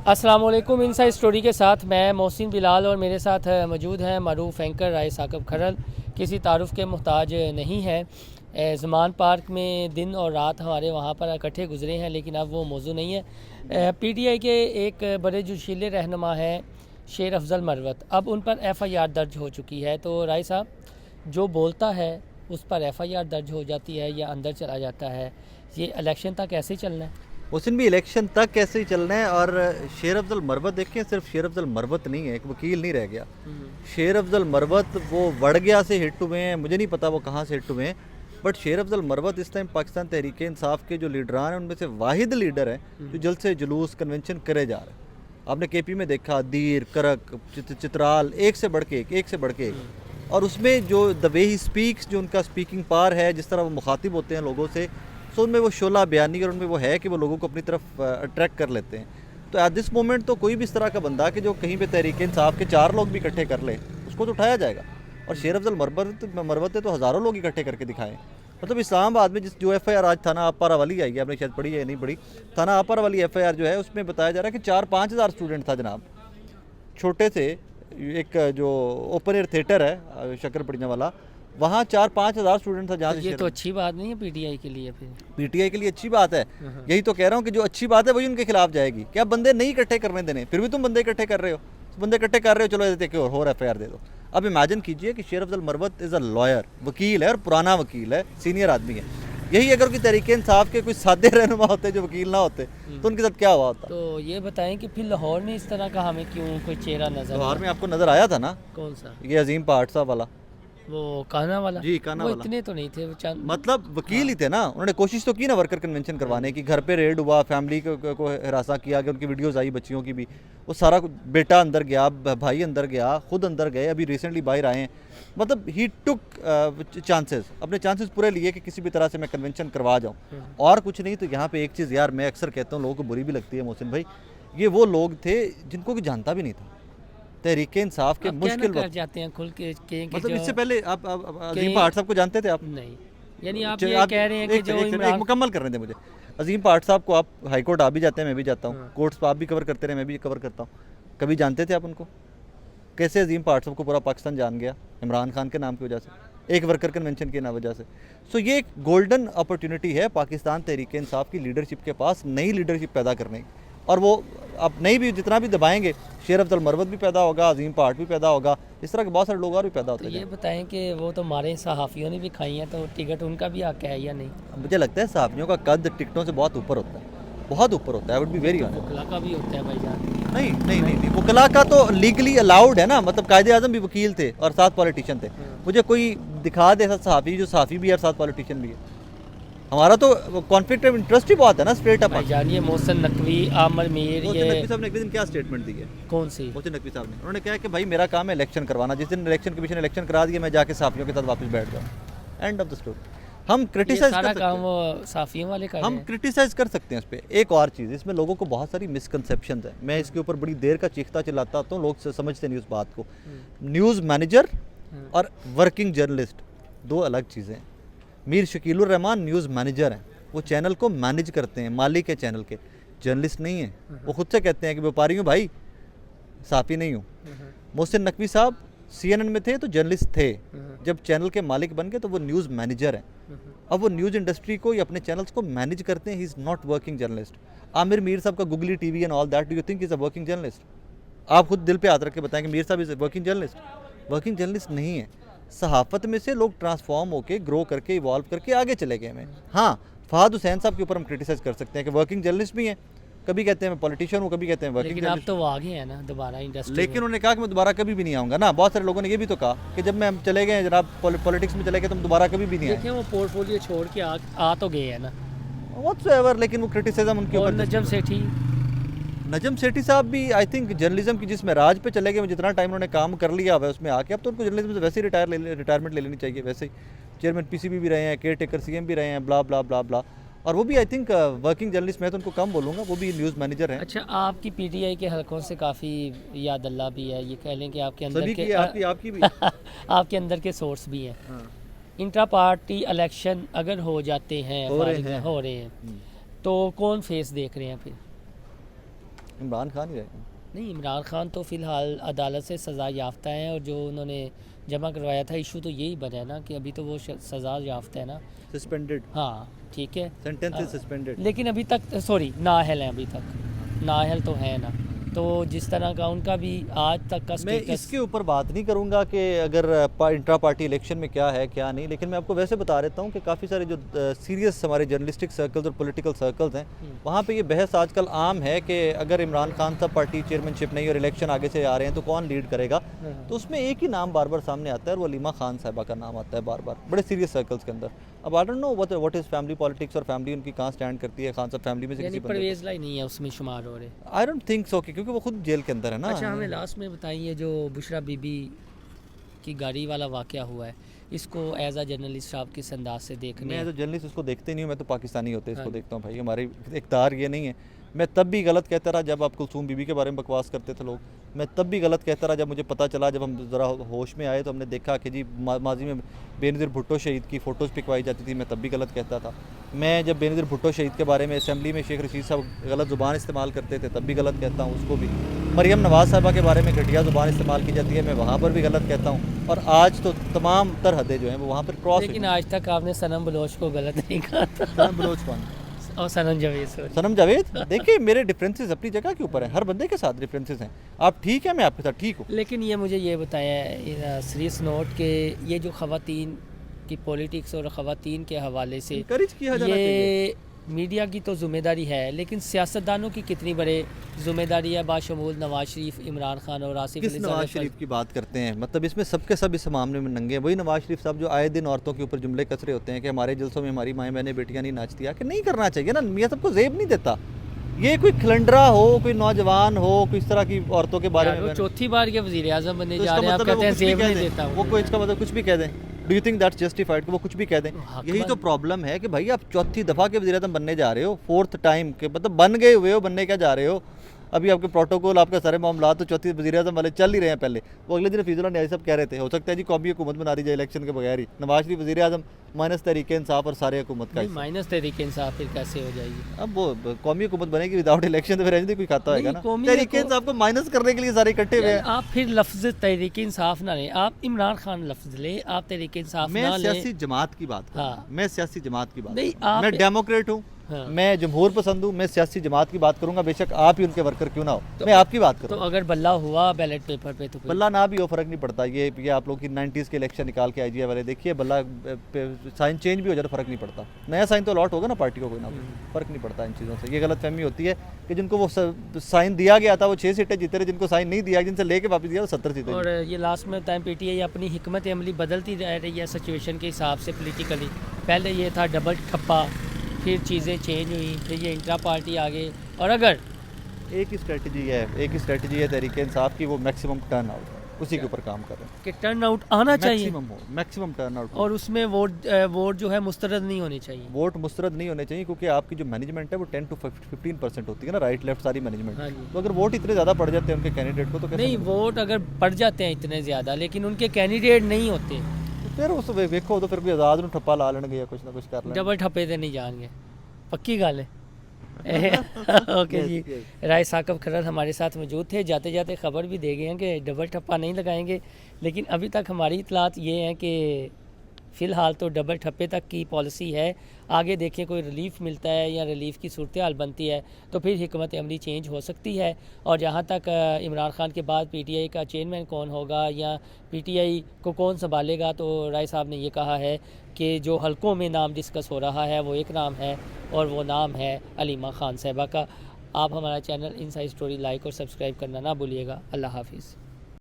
अस्सलाम वालेकुम। Inside story के साथ मैं मोहसिन बिलाल और मेरे साथ मौजूद हैं मरूफ एंकर राय साकब खरल। किसी तारुफ के मुहताज नहीं है। ज़मान पार्क में दिन और रात हमारे वहाँ पर इकट्ठे गुजरे हैं, लेकिन अब वो मौजू नहीं है। पीटीआई के एक बड़े जोशीले रहनुमा हैं शेर अफजल मरवत, अब उन पर एफआईआर दर्ज हो चुकी है। तो राय साहब, जो बोलता है उस पर एफआईआर दर्ज हो जाती है या अंदर चला जाता है, ये इलेक्शन तक ऐसे ही चलना है? मुहसिन भी इलेक्शन तक कैसे ही चलना है। और शेर अफजल मरवत देखें, सिर्फ शेर अफजल मरवत नहीं है, एक वकील नहीं रह गया। शेर अफजल मरवत वो वड़गया से हिट हुए हैं, मुझे नहीं पता वो कहाँ से हिट हुए हैं, बट शेर अफजल मरवत इस टाइम पाकिस्तान तहरीक इंसाफ के जो लीडरान हैं उनमें से वाहिद लीडर हैं जो जल्द से जुलूस कन्वेंशन करे जा रहे हैं। आपने केपी में देखा, दीर, करक, चित्राल, एक से बढ़ के एक से बढ़ के एक। और उसमें जो द वे ही स्पीक्स, जो उनका स्पीकिंग पावर है, जिस तरह वो मुखातिब होते हैं लोगों से, सो उनमें वो शोला बयानी और उनमें वो है कि वो लोगों को अपनी तरफ अट्रैक्ट कर लेते हैं। तो एट दिस मोमेंट तो कोई भी इस तरह का बंदा कि जो कहीं पे तहरीक इंसाफ के 4 लोग भी इकट्ठे कर ले, उसको तो उठाया जाएगा। और शेर अफजल मरवत ने तो हज़ारों लोग इकट्ठे करके दिखाए। मतलब इस्लामाबाद में जो एफआईआर आज थाना आपारा वाली आई है, आपने शायद पढ़ी है, नहीं पढ़ी, थाना आपारा वाली एफआईआर जो है उसमें बताया जा रहा है कि 4-5 हज़ार स्टूडेंट था जनाब। छोटे से एक जो ओपन एयर थिएटर है शक्करपड़िया वाला, वहाँ 4-5 हज़ार स्टूडेंट था। जहाँ ये तो अच्छी बात नहीं है पीटीआई के लिए। फिर पीटीआई के लिए अच्छी बात है, यही तो कह रहा हूँ कि जो अच्छी बात है वही उनके खिलाफ जाएगी। क्या बंदे नहीं इकट्ठे करने देने, फिर भी तुम बंदे इकट्ठे कर रहे हो, बंदे इकट्ठे कर रहे हो, चलो देते और एफआईआर दे दो। अब इमेजिन कीजिए कि शेर Afzal Marwat is a lawyer, वकील है, और पुराना वकील है, सीनियर आदमी है। यही अगर कोई तहरीक इंसाफ के कोई सादे रहनुमा होते जो वकील ना होते तो उनके साथ क्या हुआ होता। तो ये बताएं कि फिर लाहौर में इस तरह का हमें क्यों कोई चेहरा नजर लाहौर में आपको नज़र आया था ना, कौन सा? ये अजीम पहाड़ साहब वाला, वो काना वाला? जी काना वो वाला। इतने तो नहीं थे, वो चंद मतलब वकील ही थे ना, उन्होंने कोशिश तो की ना वर्कर कन्वेंशन करवाने की, घर पे रेड हुआ, फैमिली को हिरासा किया गया, उनकी वीडियोस आई बच्चियों की भी, वो सारा बेटा अंदर गया, भाई अंदर गया, खुद अंदर गए, अभी रिसेंटली बाहर आए हैं। मतलब ही टुक चांसेस, अपने चांसेस पूरे लिए कि किसी भी तरह से मैं कन्वेंशन करवा जाऊँ। और कुछ नहीं। तो यहाँ पे एक चीज़ यार मैं अक्सर कहता हूँ, लोगों को बुरी भी लगती है मोहसिन भाई, ये वो लोग थे जिनको कोई जानता भी नहीं था तहरीक इंसाफ के मुश्किल वक्त जाते हैं खुल के मतलब इससे पहले आप अजीम पहाड़ साहब को जानते थे आप? नहीं, यानी आप ये कह रहे हैं कि जो एक मुकम्मल कर रहे थे मुझे। अजीम पहाड़ साहब को आप हाई कोर्ट आप भी जाते हैं, मैं भी जाता हूँ, कोर्ट्स पर आप भी कवर करते रहे, मैं भी कवर करता हूँ, कभी जानते थे आप उनको? कैसे अजीम पहाड़ साहब को पूरा पाकिस्तान जान गया इमरान खान के नाम की वजह से, एक वर्कर कन्वेंशन की वजह से। सो ये एक गोल्डन अपॉर्चुनिटी है पाकिस्तान तहरीक इंसाफ की लीडरशिप के पास, नई लीडरशिप पैदा करने की। और वो अब नहीं भी जितना भी दबाएंगे, शेर अफजल मरवत भी पैदा होगा, अजीम पहाड़ भी पैदा होगा, इस तरह के बहुत सारे लोग और भी पैदा होते हैं। तो ये बताएं कि वो तो हमारे सहाफ़ियों ने भी खाई हैं, तो टिकट उनका भी हक है या नहीं? मुझे लगता है सहाफ़ियों का कद टिकटों से बहुत ऊपर होता है, बहुत ऊपर होता है। I would be very honest. वकला का भी होता है भाईजान? नहीं नहीं नहीं नहीं, वकला का तो लीगली अलाउड है ना, मतलब कायदे आज़म भी वकील थे और साथ पॉलिटिशियन थे। मुझे कोई दिखा दे सहाफ़ी जो सहाफ़ी भी है और साथ पॉलिटिशियन भी है। हमारा तो कॉन्फ्लिक्ट ऑफ इंटरेस्ट ही बहुत है ना, स्ट्रेट अप। भाईजान ये मोहसिन नकवी, आमिर मीर, मोहसिन ये नकवी साहब ने एक दिन क्या स्टेटमेंट दी है? कौन सी? मोहसिन नकवी साहब ने, उन्होंने कहा कि भाई मेरा काम है इलेक्शन करवाना, जिस दिन इलेक्शन कमीशन ने इलेक्शन करा दिया मैं जाके सहाफ़ियों के साथ वापस बैठ जाऊँ, एंड ऑफ द स्टोरी। हम क्रिटिसाइज कर सकते काम हैं, वो साफ़ियों वाले का हम क्रिटिसाइज कर सकते हैं इस पर। एक और चीज़, इसमें लोगों को बहुत सारी मिसकंसेप्शन है, मैं इसके ऊपर बड़ी देर का चीखता चिल्लाता आता हूँ, लोग समझते नहीं उस बात को। न्यूज़ मैनेजर और वर्किंग जर्नलिस्ट दो अलग चीज़ें हैं। मीर शकीलुर रहमान न्यूज़ मैनेजर हैं, वो चैनल को मैनेज करते हैं, मालिक है चैनल के, जर्नलिस्ट नहीं है। वो खुद से कहते हैं कि व्यापारी हूँ भाई, साफ़ी नहीं हूँ। मोहसिन नकवी साहब CNN में थे तो जर्नलिस्ट थे, जब चैनल के मालिक बन गए तो वो न्यूज़ मैनेजर हैं। अब वो न्यूज़ इंडस्ट्री को या अपने चैनल्स को मैनेज करते हैं, he is not working journalist. Aamir Mir साहब का googly TV and all that, do you think is a working journalist? आप खुद दिल पे हाथ रख के बताएं कि मीर साहब is working journalist? Working journalist नहीं है। सहाफ़त में से लोग ट्रांसफॉर्म होकर, ग्रो करके, इवॉल्व करके आगे चले गए हैं। हाँ, फहद हुसैन साहब के ऊपर हम क्रिटिसाइज कर सकते हैं कि वर्किंग जर्नलिस्ट भी हैं, कभी कहते हैं मैं पॉलिटिशियन हूँ, कभी कहते हैं वर्किंग जर्नलिस्ट। जर्नलिस्ट। लेकिन आप तो आगे हैं ना दोबारा इंडस्ट्री लेकिन उन्होंने कहा कि मैं दोबारा कभी भी नहीं आऊँगा ना। बहुत सारे लोगों ने ये भी तो कहा कि जब मैं हम चले गए जनाब पॉलिटिक्स में चले गए तो हम दोबारा कभी भी नहीं आए। देखें वो पोर्टफोलियो छोड़ के आ तो गए हैं ना, व्हाट्सएवर, लेकिन वो क्रिटिसिज्म उनके और ऊपर। नजम सेठी साहब भी आई थिंक जर्नलिज्म की जिस राज पे चले गए, जितना टाइम उन्होंने काम कर लिया हुआ है उसमें आके, अब तो उनको जर्नलिज्म से वैसे ही रिटायरमेंट ले लेनी चाहिए। वैसे ही चेयरमैन PCB भी रहे हैं, केयर टेकर CM भी रहे हैं, ब्ला ब्ला ब्ला ब्ला। और वो भी आई थिंक वर्किंग जर्नलिस्ट, मैं तो उनको कम बोलूँगा, वो भी न्यूज़ मैनेजर हैं। अच्छा, आपकी PTI के हलकों से काफ़ी याद अल्लाह भी है, ये कह लें कि आपके अंदर सभी के की, आपकी भी आपके अंदर के सोर्स भी हैं। इंट्रा पार्टी इलेक्शन अगर हो जाते हैं, हो रहे हैं, तो कौन फेस देख रहे हैं फिर? इमरान खान ही रहेगा। नहीं, इमरान खान तो फ़िलहाल अदालत से सज़ा याफ्ता हैं, और जो उन्होंने जमा करवाया था इशू तो यही बना है ना कि अभी तो वो सज़ा याफ्ता है ना। सस्पेंडेड, हाँ ठीक है, सेंटेंस इज सस्पेंडेड। लेकिन अभी तक सॉरी नाअहल हैं, अभी तक नाअहल तो है ना। तो जिस तरह का उनका भी आज तक का मैं स्टेटस, इसके ऊपर बात नहीं करूंगा कि अगर इंट्रा पार्टी इलेक्शन में क्या है क्या नहीं, लेकिन मैं आपको वैसे बता देता हूं कि काफ़ी सारे जो सीरियस हमारे जर्नलिस्टिक सर्कल्स और पॉलिटिकल सर्कल्स हैं, वहाँ पे ये बहस आजकल आम है कि अगर इमरान खान साहब पार्टी चेयरमैनशिप नहीं और इलेक्शन आगे से आ रहे हैं तो कौन लीड करेगा। तो उसमें एक ही नाम बार बार सामने आता है, और वो अलीमा खान साहबा का नाम आता है बार बार बड़े सीरियस सर्कल्स के अंदर। अब I don't know what is family politics और फैमिली उनकी कहाँ स्टैंड करती है, खान साहब फैमिली में से यानी किसी बंदे परवेज़ लाई नहीं है उसमें शुमार हो रहे। आई डोंट थिंक सो, क्योंकि वो खुद जेल के अंदर है ना। अच्छा, हमें लास्ट में बताइए जो बुशरा बीबी की गाड़ी वाला वाक़या हुआ है, इसको एज अ जर्नलिस्ट आप किस अंदाज से देखने मैं तो जर्नलिस्ट उसको देखते नहीं हूँ, मैं तो पाकिस्तानी होते इसको हाँ। देखता हूँ भाई, हमारे इख्तियार ये नहीं है। मैं तब भी गलत कहता रहा जब आप कुलसूम बीबी के बारे में बकवास करते थे लोग, मैं तब भी गलत कहता रहा जब मुझे पता चला, जब हम ज़रा होश में आए तो हमने देखा कि जी माजी में बेनज़ीर भुट्टो शहीद की फ़ोटोज़ पिकवाई जाती थी, मैं तब भी गलत कहता था। मैं जब बेनज़ीर भुट्टो शहीद के बारे में असेंबली में शेख रशीद साहब गलत ज़ुबान इस्तेमाल करते थे तब भी गलत कहता हूँ उसको भी। मरियम नवाज़ साहबा के बारे में घटिया ज़ुबान इस्तेमाल की जाती है, मैं वहाँ पर भी गलत कहता हूँ, और आज तो तमाम तर हदें जो हैं वो वहाँ पर क्रॉस। लेकिन आज तक आपने सनम बलोच को गलत नहीं कहा था। सनम बलोच कौन? और सनम जावेद, सॉरी। सनम जावेद, देखिए मेरे डिफरेंसेस अपनी जगह के ऊपर है, हर बंदे के साथ डिफरेंसेस हैं। आप ठीक है, मैं आपके साथ ठीक हूँ। लेकिन ये मुझे ये बताया सीरियस नोट के ये जो ख़वातीन की पॉलिटिक्स और ख़वातीन के हवाले से इनकरेज किया जाना चाहिए। ये मीडिया की तो ज़िम्मेदारी है, लेकिन सियासतदानों की कितनी बड़े ज़िम्मेदारी है बाशमूल नवाज शरीफ, इमरान खान और आसिफ किस अली नवाज ज़रफ़ी। शरीफ की बात करते हैं? मतलब इसमें सबके सब इस मामले में नंगे हैं। वही नवाज शरीफ साहब जो आए दिन औरतों के ऊपर जुमले कस रहे होते हैं कि हमारे जलसों में हमारी माएँ बहनें बेटियाँ नहीं नाचती। आके नहीं करना चाहिए ना, मियाँ सबको जेब नहीं देता। ये कोई खिलंडरा हो, कोई नौजवान हो, कोई इस तरह की औरतों के बारे यार, वो में चौथी बार के वज़ीर आज़म बनने तो जा इसका रहे हैं, आप मतलब है कहते हैं वो कुछ भी जेब कह नहीं दें। देता वो कोई इसका मतलब कुछ भी कह दें। Do you think that's justified कि वो कुछ भी कह दें? हक यही तो बन- प्रॉब्लम है कि भाई आप चौथी दफ़ा के वज़ीर आज़म बनने जा रहे हो, फोर्थ टाइम के, मतलब बन गए हुए हो, बनने क्या जा रहे हो। अभी आपके प्रोटोकॉल, आपके सारे मामला तो चौथी वज़ीर आज़म वाले चल ही रहे हैं पहले। वो अगले दिन हफीजुल्लाह न्याज़ी साहब कह रहे थे हो सकता है जी कौमी हुकूमत बना दी जाए इलेक्शन के बगैर ही। नवाज शरीफ वज़ीर आज़म माइनस तहरीक इंसाफ और सारे हुकूमत का नहीं, हिस्सा। माइनस तहरीक इंसाफ फिर कैसे हो जाएगी? अब वो कौमी हुकूमत बनेगी विदाउट इलेक्शन तो फिर ऐसे कोई खाता होगा नहीं, ना। कौमी तहरीक को- इंसाफ को माइनस करने के लिए सारे इकट्ठे हुए हैं। आप फिर लफ्ज़ तहरीक इंसाफ ना लें, आप इमरान खान लफ्ज़ लें, आप तहरीक इंसाफ मैं ना लें। सियासी जमात की बात कर रहा हूं। हाँ। मैं सियासी जमात की बात नहीं, कर रहा हूं। आप- मैं डेमोक्रेट हूँ, हाँ। मैं जमहूर पसंद हूँ, मैं सियासी जमात की बात करूंगा, बेशक आप ही उनके वर्कर क्यों ना हो, मैं आपकी बात तो करूँ। अगर बल्ला हुआ बैलेट पेपर पे तो फिर- बल्ला ना भी हो फर्क नहीं पड़ता। ये आप लोग की 90s के इलेक्शन निकाल के आईजीआई वाले देखिए, बल्ला साइन चेंज भी हो जाए तो फर्क नहीं पड़ता। नया साइन तो अलॉट होगा ना पार्टी को, कोई ना कोई, फर्क नहीं पड़ता इन चीज़ों से। ये गलतफहमी होती है कि जिनको वो साइन दिया गया था वो 6 सीटें जीते रहे, जिनको साइन नहीं दिया, जिनसे लेके वापस दिया वो 70 सीटें और जीते। ये लास्ट में टाइम पीटीआई अपनी हिकमत अमली बदलती रह रही है सिचुएशन के हिसाब से पॉलिटिकली। पहले ये था डबल ठप्पा, फिर चीज़ें चेंज हुई, फिर ये इंट्रा पार्टी आ गई, और अगर एक ही स्ट्रेटजी है तहरीक इंसाफ की, वो मैक्सिमम टर्न आउट, उसी के ऊपर काम कर रहे हैं। कि टर्न आउट आना चाहिए मैक्सिमम टर्न आउट, और उसमें वोट जो है मुस्तरद नहीं होने चाहिए। वोट मुस्तरद नहीं होने चाहिए, क्योंकि आपकी जो मैनेजमेंट है वो 10 to 15% होती है ना, राइट लेफ्ट सारी मैनेजमेंट। हाँ जी। तो अगर वोट इतने ज़्यादा पड़ जाते हैं उनके कैंडिडेट को तो कैसे नहीं, मिलेगा? वोट अगर पड़ जाते हैं इतने ज़्यादा लेकिन उनके कैंडिडेट नहीं होते, तो फिर उस वेखो तो फिर कोई आज़ाद ਨੂੰ ठप्पा ला लेंगे या कुछ ना कुछ कर लेंगे। डबल ठप्पे से नहीं जाएंगे, पक्की गल है। ओके जी, राय साकब खरल हमारे साथ मौजूद थे। जाते जाते ख़बर भी दे गए हैं कि डबल ठप्पा नहीं लगाएंगे, लेकिन अभी तक हमारी इतलात ये हैं कि फ़िलहाल तो डबल ठप्पे तक की पॉलिसी है। आगे देखें कोई रिलीफ मिलता है या रिलीफ की सूरत हाल बनती है तो फिर हिकमत अमली चेंज हो सकती है। और जहाँ तक इमरान खान के बाद पीटीआई का चेयरमैन कौन होगा या पीटीआई को कौन संभालेगा, तो राय साहब ने ये कहा है कि जो हलकों में नाम डिस्कस हो रहा है वो एक नाम है, और वो नाम है अलीमा खान साहिबा का। आप हमारा चैनल इनसाइड स्टोरी लाइक और सब्सक्राइब करना ना भूलिएगा। अल्लाह हाफिज़।